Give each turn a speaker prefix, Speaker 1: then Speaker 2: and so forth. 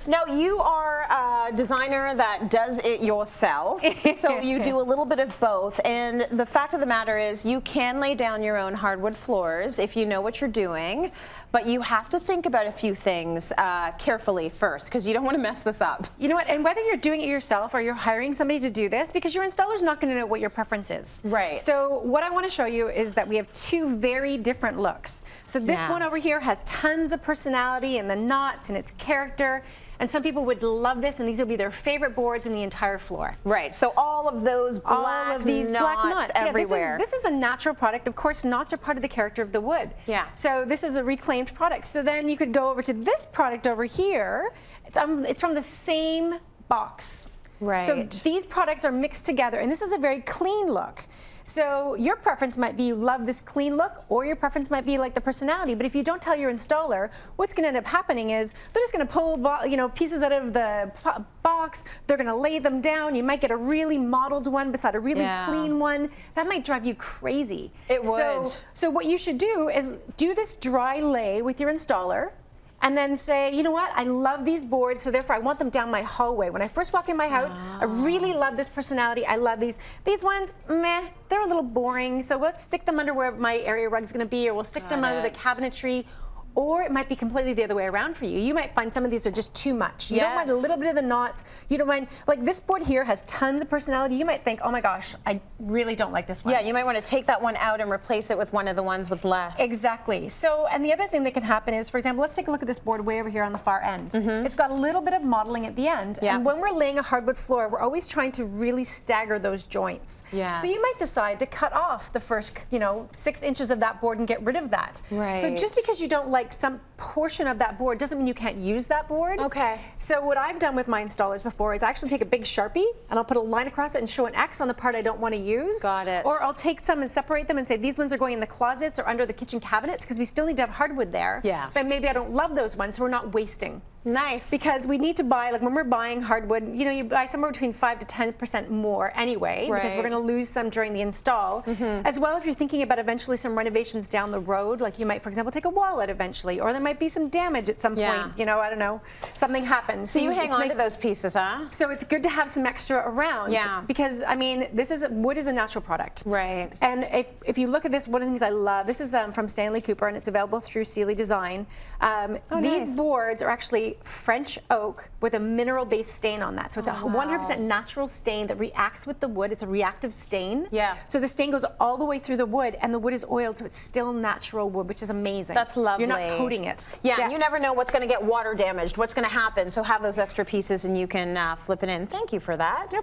Speaker 1: this?
Speaker 2: Now, you are a designer that does it yourself, so you do a little bit of both. And the fact of the matter is you can lay down your own hardwood floors if you know what you're doing, but you have to think about a few things carefully first, because you don't want to mess this up.
Speaker 1: You know what, and whether you're doing it yourself or you're hiring somebody to do this, because your installer's not going to know what your preference is.
Speaker 2: Right.
Speaker 1: So what I want to show you is that we have two very different looks. So this one over here has tons of personality and the knots and its character. And some people would love this, and these will be their favorite boards in the entire floor.
Speaker 2: Right, so all of those black knots everywhere.
Speaker 1: Yeah, this is a natural product. Of course, knots are part of the character of the wood.
Speaker 2: Yeah.
Speaker 1: So this is a reclaimed product. So then you could go over to this product over here. It's from the same box.
Speaker 2: Right.
Speaker 1: So these products are mixed together, and this is a very clean look. So your preference might be you love this clean look, or your preference might be like the personality. But if you don't tell your installer, what's going to end up happening is they're just going to pull pieces out of the box. They're going to lay them down. You might get a really modeled one beside a really clean one. That might drive you crazy.
Speaker 2: It would.
Speaker 1: So what you should do is do this dry lay with your installer. And then say, you know what, I love these boards, so therefore I want them down my hallway. When I first walk in my house, I really love this personality. I love these. These ones, meh, they're a little boring, so let's stick them under where my area rug's gonna be, or we'll stick them under the cabinetry. Or it might be completely the other way around for you. You might find some of these are just too much. You don't mind a little bit of the knots. You don't mind, like this board here has tons of personality. You might think, oh my gosh, I really don't like this one.
Speaker 2: Yeah, you might want to take that one out and replace it with one of the ones with less.
Speaker 1: Exactly. So, and the other thing that can happen is, for example, let's take a look at this board way over here on the far end. It's got a little bit of modeling at the end. And when we're laying a hardwood floor, we're always trying to really stagger those joints. So you might decide to cut off the first, 6 inches of that board and get rid of that.
Speaker 2: Right.
Speaker 1: So just because you don't like some portion of that board doesn't mean you can't use that board.
Speaker 2: Okay.
Speaker 1: So what I've done with my installers before is I actually take a big Sharpie and I'll put a line across it and show an X on the part I don't want to use.
Speaker 2: Got it.
Speaker 1: Or I'll take some and separate them and say these ones are going in the closets or under the kitchen cabinets, because we still need to have hardwood there.
Speaker 2: Yeah.
Speaker 1: But maybe I don't love those ones, so we're not wasting.
Speaker 2: Nice.
Speaker 1: Because we need to buy, like when we're buying hardwood, you buy somewhere between 5 to 10% more anyway, because we're going to lose some during the install. As well, if you're thinking about eventually some renovations down the road, like you might, for example, take a wall out eventually, or there might be some damage at some point, I don't know, something happens.
Speaker 2: So you hang on to those pieces, huh?
Speaker 1: So it's good to have some extra around. Because, I mean, wood is a natural product.
Speaker 2: Right.
Speaker 1: And if you look at this, one of the things I love, this is from Stanley Cooper, and it's available through Cityline. These boards are actually French oak with a mineral-based stain on that. So it's a 100% natural stain that reacts with the wood. It's a reactive stain.
Speaker 2: Yeah.
Speaker 1: So the stain goes all the way through the wood, and the wood is oiled, so it's still natural wood, which is amazing.
Speaker 2: That's lovely.
Speaker 1: You're not coating it.
Speaker 2: Yeah, you never know what's going to get water damaged, what's going to happen. So have those extra pieces, and you can flip it in. Thank you for that.